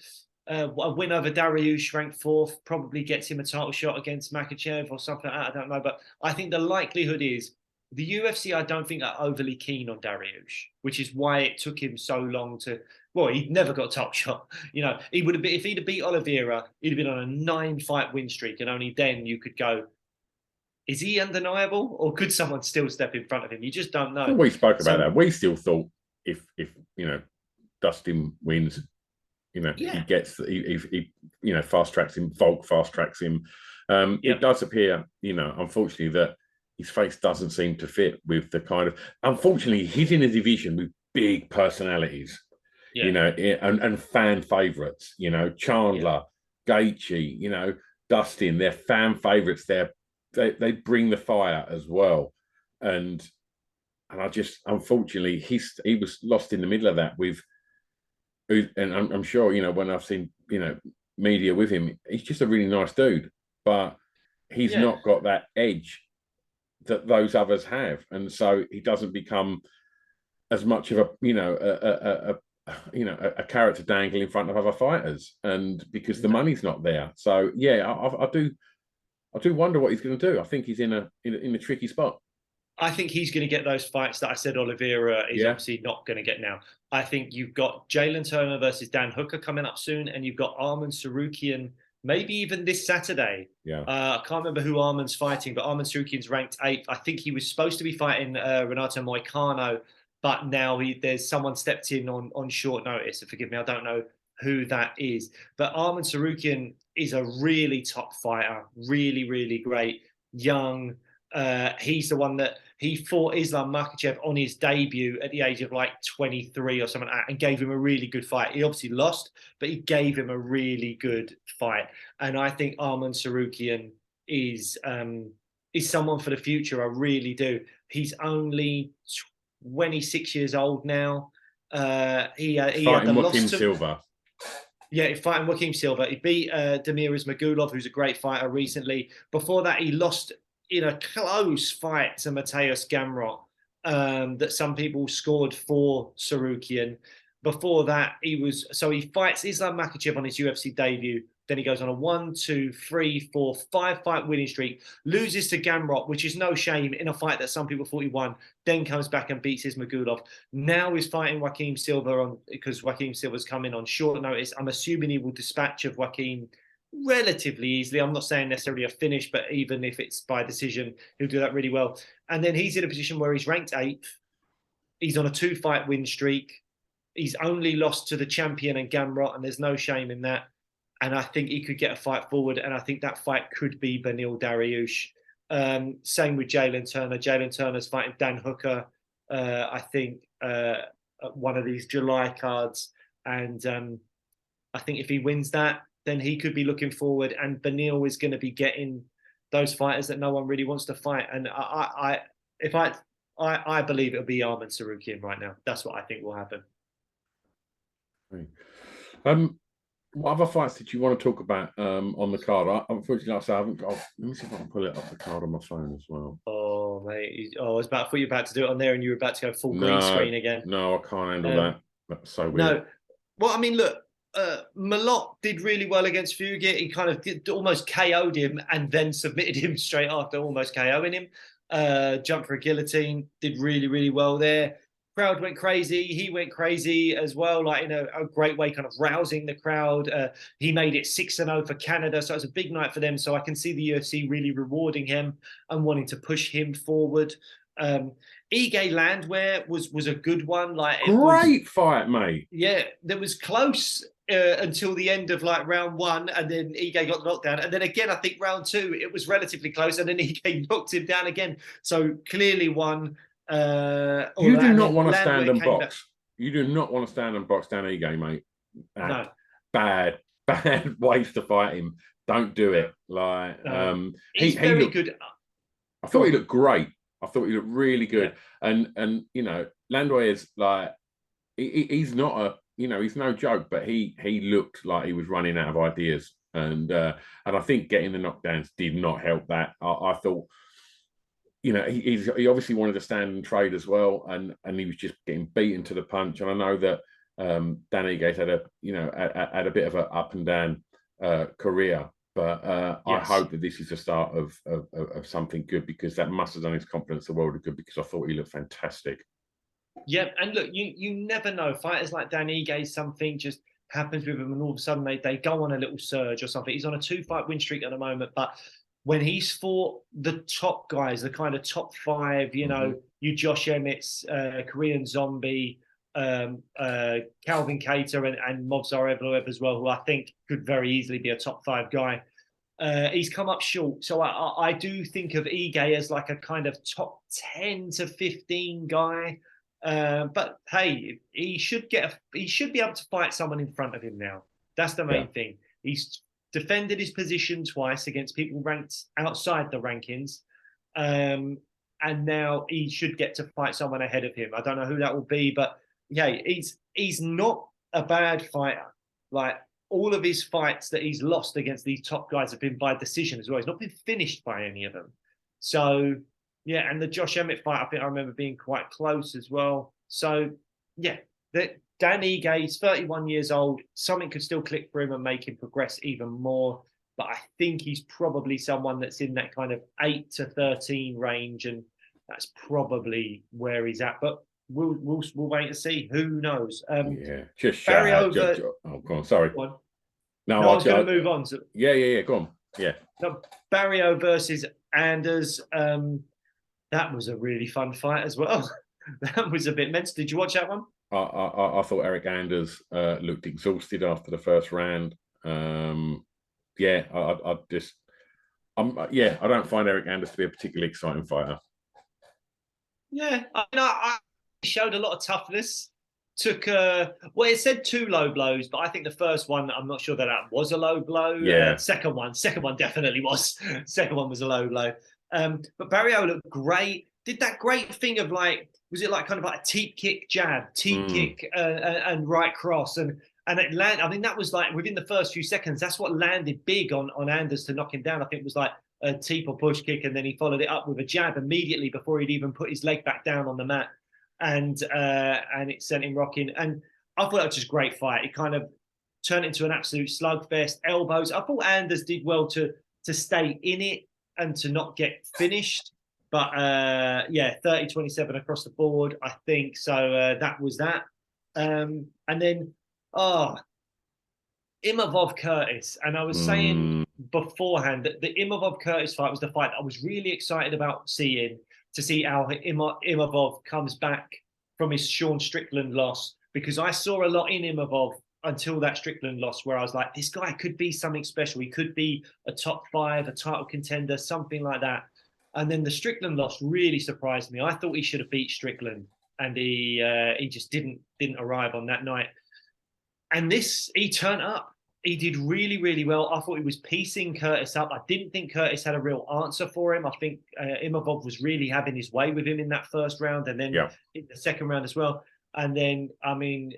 A win over Dariush, ranked 4th, probably gets him a title shot against Makhachev or something like that. I don't know, but I think the likelihood is the UFC, I don't think, are overly keen on Dariush, which is why it took him so long to. Well, he'd never got a top shot. You know, he would have been, if he'd have beat Oliveira, he'd have been on a 9-fight win streak, and only then you could go, is he undeniable, or could someone still step in front of him? You just don't know. Well, we spoke about that. We still thought if you know, Dustin wins, you know, he gets he you know, fast tracks him, Volk fast tracks him. It does appear, you know, unfortunately, that his face doesn't seem to fit with the kind of. Unfortunately, he's in a division with big personalities, you know, and fan favorites. You know, Chandler, Gaethje, you know, Dustin. They're fan favorites. They bring the fire as well, and I just, unfortunately, he was lost in the middle of that with. And I'm sure, you know, when I've seen, you know, media with him, he's just a really nice dude, but he's not got that edge that those others have, and so he doesn't become as much of a, you know, a carrot to dangle in front of other fighters, and because the money's not there. So I do wonder what he's going to do. I think he's in a tricky spot. I think he's going to get those fights that I said Oliveira is obviously not going to get now. I think you've got Jalen Turner versus Dan Hooker coming up soon, and you've got Arman Sarukian maybe even this Saturday. I can't remember who Arman's fighting, but Arman Sarukian's ranked 8th. I think he was supposed to be fighting Renato Moicano, but now there's someone stepped in on short notice. So forgive me, I don't know who that is. But Arman Sarukian is a really top fighter, really, really great, young. He's the one that he fought Islam Makhachev on his debut at the age of like 23 or something like that, and gave him a really good fight. He obviously lost, but he gave him a really good fight. And I think Arman Sarukian is someone for the future. I really do. He's only 26 years old now. He had the loss to Silva. Yeah, he's fighting Joaquim Silva. He beat Damir Ismagulov, who's a great fighter recently. Before that, he lost in a close fight to Mateusz Gamrot that some people scored for Sarukian. Before that, he fights Islam Makhachev on his UFC debut. Then he goes on a 1, 2, 3, 4, 5-fight winning streak, loses to Gamrot, which is no shame, in a fight that some people thought he won, then comes back and beats Ismagulov. Now he's fighting Joaquim Silva because Joaquim Silva's coming on short notice. I'm assuming he will dispatch of Joaquim relatively easily. I'm not saying necessarily a finish, but even if it's by decision, he'll do that really well. And then he's in a position where he's ranked 8th. He's on a 2-fight win streak. He's only lost to the champion and Gamrot, and there's no shame in that. and I think he could get a fight forward, and I think that fight could be Beneil Dariush. Same with Jalen Turner. Jalen Turner's fighting Dan Hooker, I think, at one of these July cards. And I think if he wins that, then he could be looking forward. And Beneil is going to be getting those fighters that no one really wants to fight. And I believe it'll be Arman Sarukian right now. That's what I think will happen. What other fights did you want to talk about on the card? Unfortunately, I haven't got. Let me see if I can pull it up the card on my phone as well. Oh, mate! I thought you were about to do it on there, and you were about to go full green screen again. No, I can't handle that. That's so weird. No, well, I mean, look, Malott did really well against Fugit. He kind of almost KO'd him, and then submitted him straight after, almost KOing him. Jumped for a guillotine. Did really, really well there. Crowd went crazy. He went crazy as well, like in a great way, kind of rousing the crowd. He made it 6-0 for Canada, so it was a big night for them. So I can see the UFC really rewarding him and wanting to push him forward. Ige Landwehr was a good one. Like, great fight, mate. Yeah, that was close until the end of like round 1, and then Ige got knocked down. And then again, I think round 2, it was relatively close, and then Ige knocked him down again. So clearly won. You do not want to stand and box. You do not want to stand and box down Ige, mate. No. Bad ways to fight him. Don't do it. Like, he's very good. I thought he looked great. I thought he looked really good. Yeah. And you know, Landwehr is like, he's not a, you know, he's no joke, but he looked like he was running out of ideas. And I think getting the knockdowns did not help that. I thought, you know, he obviously wanted to stand and trade as well, and he was just getting beaten to the punch. And I know that Dan Ige had a bit of an up and down career, but yes. I hope that this is the start of something good, because that must have done his confidence the world of good, because I thought he looked fantastic. Yeah, and look, you never know. Fighters like Dan Ige, something just happens with him, and all of a sudden they go on a little surge or something. He's on a 2-fight win streak at the moment, but when he's fought the top guys, the kind of top 5, you know, you Josh Emmett's, Korean Zombie, Calvin Kattar, and Movsar Evloev as well, who I think could very easily be a top 5 guy. He's come up short. So I do think of Ige as like a kind of top 10 to 15 guy. But hey, he should be able to fight someone in front of him now. That's the main thing. He's defended his position twice against people ranked outside the rankings. And now he should get to fight someone ahead of him. I don't know who that will be, but yeah, he's not a bad fighter. Like, all of his fights that he's lost against these top guys have been by decision as well. He's not been finished by any of them. So yeah, and the Josh Emmett fight, I think I remember being quite close as well. So yeah, Dan Ige is 31 years old. Something could still click for him and make him progress even more. But I think he's probably someone that's in that kind of 8 to 13 range, and that's probably where he's at. But we'll wait to see. Who knows? Just Barry over. Oh, go on. Sorry. Go on. No, I was going to move on. Yeah. Go on. Yeah. So Barrio versus Anders. That was a really fun fight as well. That was a bit mental. Did you watch that one? I thought Eric Anders looked exhausted after the first round. I don't find Eric Anders to be a particularly exciting fighter. Yeah, I showed a lot of toughness. Took it said 2 low blows, but I think the first one, I'm not sure that was a low blow. Yeah. Second one definitely was. Second one was a low blow. But Barrio looked great. Did that great thing of like, was it like kind of like a teep kick jab, kick and right cross, and it landed. I mean, that was like within the first few seconds. That's what landed big on Anders to knock him down. I think it was like a teep or push kick, and then he followed it up with a jab immediately before he'd even put his leg back down on the mat, and it sent him rocking. And I thought that was just a great fight. It kind of turned into an absolute slugfest. Elbows. I thought Anders did well to stay in it and to not get finished. But 30-27 across the board, I think. So that was that. And then, Imavov Curtis. And I was saying beforehand that the Imavov Curtis fight was the fight that I was really excited about seeing, to see how Imavov comes back from his Sean Strickland loss, because I saw a lot in Imavov until that Strickland loss, where I was like, this guy could be something special. He could be a top 5, a title contender, something like that. And then the Strickland loss really surprised me. I thought he should have beat Strickland, and he just didn't arrive on that night. And he turned up. He did really, really well. I thought he was piecing Curtis up. I didn't think Curtis had a real answer for him. I think Imavov was really having his way with him in that first round, and then in the second round as well. And then, I mean,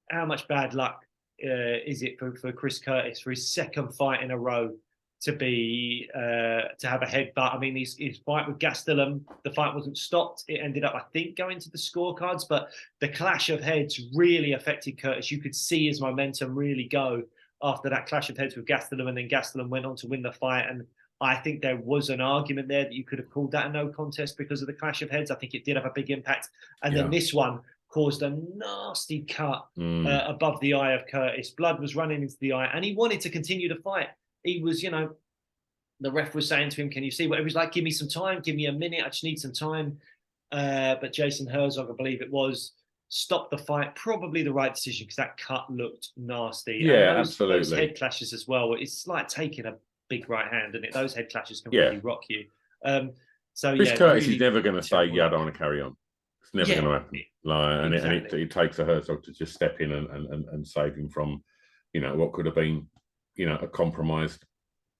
how much bad luck is it for Chris Curtis for his second fight in a row to have a headbutt? I mean, his fight with Gastelum, the fight wasn't stopped. It ended up, I think, going to the scorecards, but the clash of heads really affected Curtis. You could see his momentum really go after that clash of heads with Gastelum, and then Gastelum went on to win the fight. And I think there was an argument there that you could have called that a no contest because of the clash of heads. I think it did have a big impact. And then this one caused a nasty cut above the eye of Curtis. Blood was running into the eye, and he wanted to continue to fight. He was, the ref was saying to him, can you see what? He was like, give me some time, give me a minute, I just need some time. But Jason Herzog, I believe it was, stopped the fight. Probably the right decision, because that cut looked nasty. Yeah, absolutely. Those head clashes as well. It's like taking a big right hand, and those head clashes can really rock you. Chris Curtis is never going to say, I don't want to carry on. It's never going to happen. And it takes a Herzog to just step in and save him from, what could have been, a compromised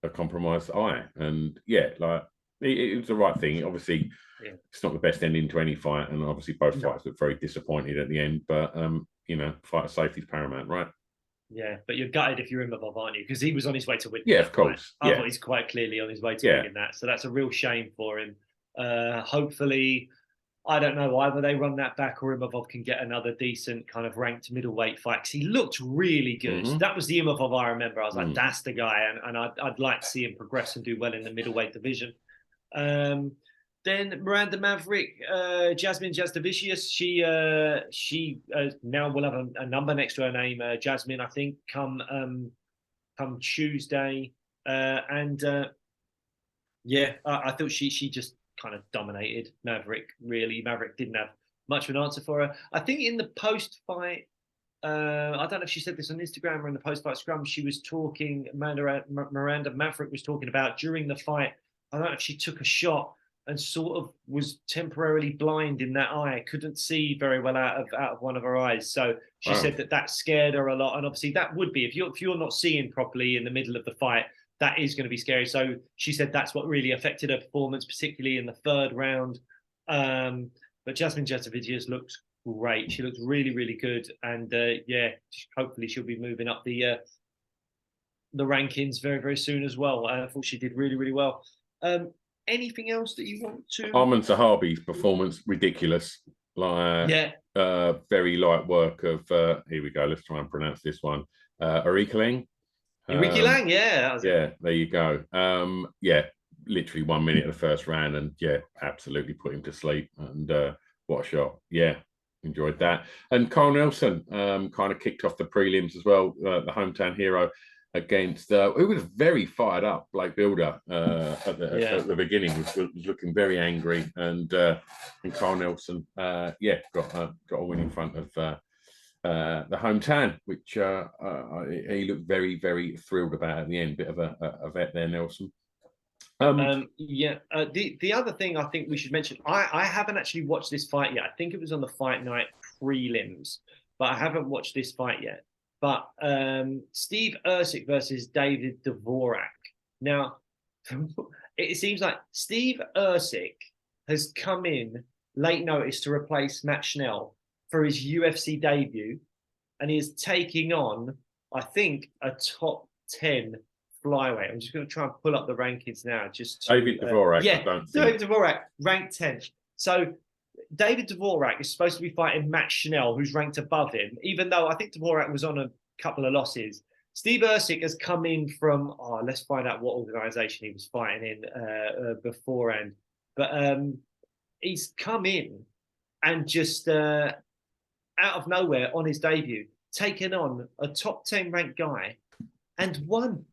eye. And it was the right thing. Obviously, it's not the best ending to any fight, and obviously both fights look very disappointed at the end. But fighter safety is paramount, right? Yeah, but you're gutted if you're Imavov, aren't you? Because he was on his way to win. Yeah, of course. I thought he's quite clearly on his way to winning that. So that's a real shame for him. Hopefully, I don't know, either they run that back or Imavov can get another decent kind of ranked middleweight fight, because he looked really good. Mm-hmm. That was the Imavov I remember. I was like, that's the guy, and I'd like to see him progress and do well in the middleweight division. Then Miranda Maverick, Jasmine Jasdavicius, she now will have a number next to her name, Jasmine, I think, come Tuesday. I thought she just kind of dominated Maverick, really. Maverick didn't have much of an answer for her. I think in the post-fight, I don't know if she said this on Instagram or in the post-fight scrum, she was talking, Miranda Maverick was talking about during the fight, I don't know if she took a shot and sort of was temporarily blind in that eye, couldn't see very well out of one of her eyes. So she said that scared her a lot. And obviously that would be, if you're not seeing properly in the middle of the fight, that is going to be scary. So she said that's what really affected her performance, particularly in the third round. But Jasmine Jasdavicius looks great. She looks really, really good. And hopefully she'll be moving up the rankings very, very soon as well. I thought she did really, really well. Anything else that you want to? Arman Zahabi's performance, ridiculous. Very light work of, here we go, let's try and pronounce this one. Erika Lang. Lang, there you go. Literally 1 minute of the first round, and absolutely put him to sleep. And what a shot. Enjoyed that. And Carl Nelson kind of kicked off the prelims as well, the hometown hero, against who was very fired up. Blake Builder at the beginning was looking very angry, and Carl Nelson got a win in front of the hometown, which he looked very, very thrilled about at the end. Bit of a vet there, Nelson. The other thing I think we should mention, I haven't actually watched this fight yet. I think it was on the Fight Night prelims, but I haven't watched this fight yet. But Steve Ercik versus David Dvorak. Now, it seems like Steve Ercik has come in late notice to replace Matt Schnell for his UFC debut, and he is taking on, I think, a top 10 flyweight. I'm just going to try and pull up the rankings now. David Dvorak. David Dvorak, ranked 10th. So David Dvorak is supposed to be fighting Matt Schnell, who's ranked above him, even though I think Dvorak was on a couple of losses. Steve Ercik has come in from, let's find out what organisation he was fighting in beforehand. But he's come in and just out of nowhere on his debut, taken on a top 10 ranked guy and won.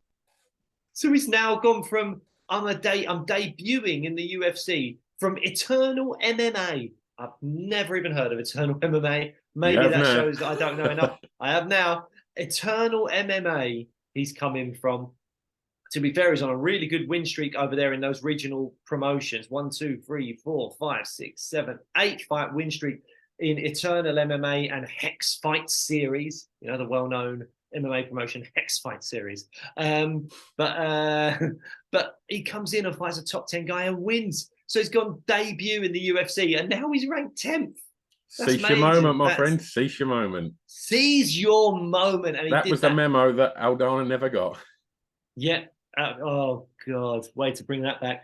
So he's now gone from, I'm debuting in the UFC, from Eternal MMA. I've never even heard of Eternal MMA. Maybe that shows that I don't know enough. I have now. Eternal MMA he's coming from. To be fair, he's on a really good win streak over there in those regional promotions. 1, 2, 3, 4, 5, 6, 7, 8 fight win streak in Eternal MMA and Hex Fight Series. You know, the well-known MMA promotion Hex Fight Series. But he comes in and fights a top 10 guy and wins. So he's gone debut in the UFC and now he's ranked 10th. Seize your moment, my friend. Seize your moment. Seize your moment. And that was the memo that Aldana never got. Yeah. Oh God, way to bring that back.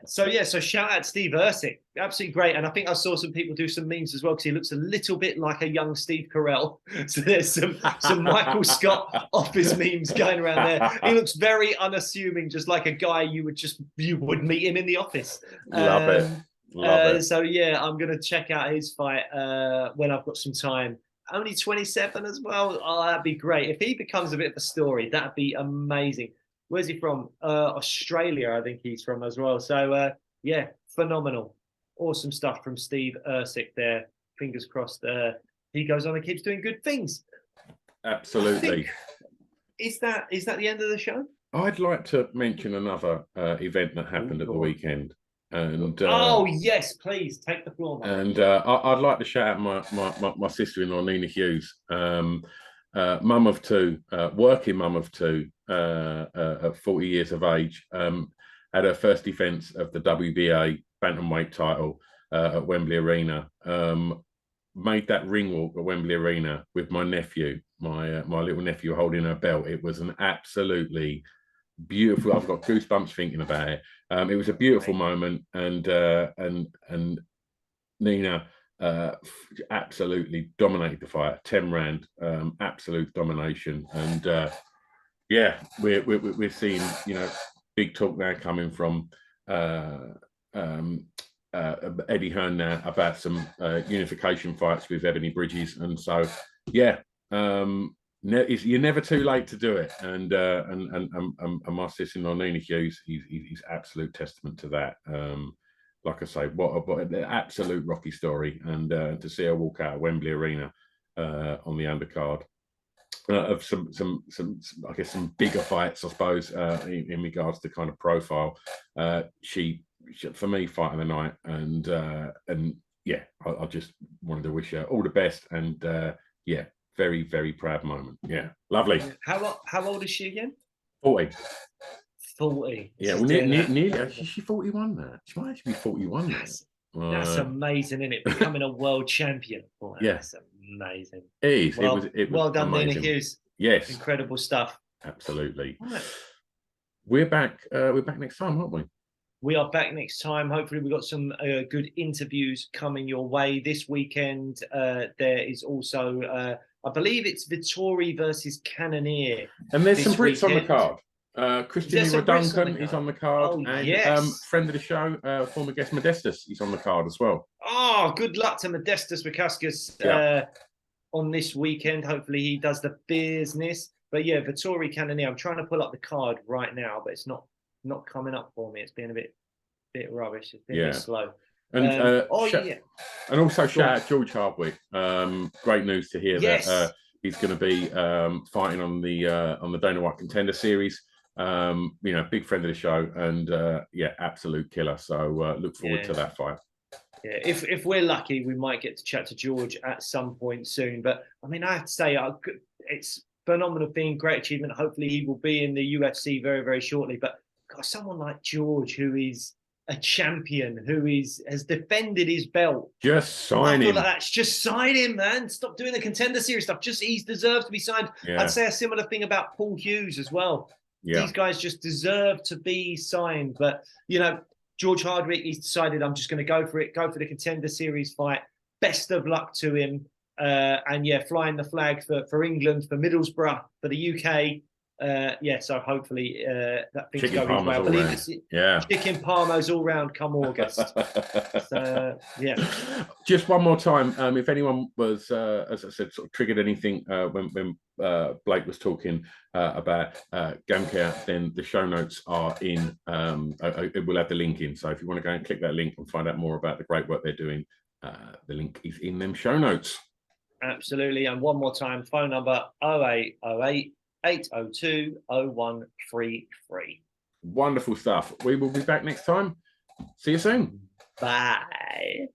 So shout out to Steve Ersic, absolutely great. And I think I saw some people do some memes as well because he looks a little bit like a young Steve Carell. So there's some Michael Scott office memes going around there. He looks very unassuming, just like a guy you would meet him in the office. Love it. So yeah, I'm gonna check out his fight when I've got some time. Only 27 as well. Oh, that'd be great. If he becomes a bit of a story, that'd be amazing. Where's he from? Australia, I think he's from as well. So, yeah, phenomenal. Awesome stuff from Steve Ersic there. Fingers crossed he goes on and keeps doing good things. Absolutely. Is that the end of the show? I'd like to mention another event that happened at the weekend. And yes, please take the floor, man. And I'd like to shout out my sister-in-law Nina Hughes, mum of two, working mum of two, at 40 years of age, had her first defence of the WBA bantamweight title at Wembley Arena. Made that ring walk at Wembley Arena with my nephew, my little nephew holding her belt. It was an absolutely beautiful. I've got goosebumps thinking about it. It was a beautiful moment, and Nina absolutely dominated the fight. 10 round, absolute domination, and yeah, we're seeing, you know, big talk now coming from Eddie Hearn now about some unification fights with Ebony Bridges, and so yeah. You're never too late to do it, and my sister-in-law Nina Hughes, he's absolute testament to that. Like I say, what an absolute rocky story, and to see her walk out of Wembley Arena on the undercard of some I guess some bigger fights, I suppose, in regards to kind of profile. She for me, fight of the night, and yeah, I just wanted to wish her all the best, and yeah. Very, very proud moment. Yeah, lovely. How old is she again? 40. 40. Yeah, well, nearly. Is she 41 now? She might actually be 41 now. That's amazing, isn't it? Becoming a world champion. Boy, yeah, that's amazing. It is. Well, it was well done, amazing. Nina Hughes. Yes, incredible stuff. Absolutely. Right. We're back. We're back next time, aren't we? We are back next time. Hopefully, we've got some good interviews coming your way this weekend. There is also. I believe it's Vittori versus Cannonier. And there's some Brits on the card. Christian Duncan is on the card. And yes. Friend of the show, former guest Modestus, is on the card as well. Oh, good luck to Modestus Vakauskas on this weekend. Hopefully he does the business. But yeah, Vittori Cannonier. I'm trying to pull up the card right now, but it's not coming up for me. It's been a bit rubbish. It's been a bit slow. And and also shout out George Hardwick. Great news to hear that he's going to be fighting on the Dana White Contender Series. You know, big friend of the show, and yeah, absolute killer. So look forward to that fight. Yeah, if we're lucky, we might get to chat to George at some point soon. But I mean, I have to say, it's phenomenal thing, great achievement. Hopefully, he will be in the UFC very, very shortly. But got someone like George, who is a champion, who has defended his belt. Just sign him. Like just sign him, man. Stop doing the Contender Series stuff. He deserves to be signed. I'd say a similar thing about Paul Hughes as well. These guys just deserve to be signed. But, you know, George Hardwick, he's decided, I'm just going to go for it, go for the Contender Series fight. Best of luck to him. And yeah, flying the flag for England, for Middlesbrough, for the UK. So hopefully that thing's Chicken going well. I believe it's chicken parmos all round come August. So, yeah. Just one more time, if anyone was, as I said, sort of triggered anything when Blake was talking about Gamcare, then the show notes are in. We'll have the link in. So if you want to go and click that link and find out more about the great work they're doing, the link is in them show notes. Absolutely. And one more time, phone number 0808 802 0133. Wonderful stuff. We will be back next time. See you soon. Bye.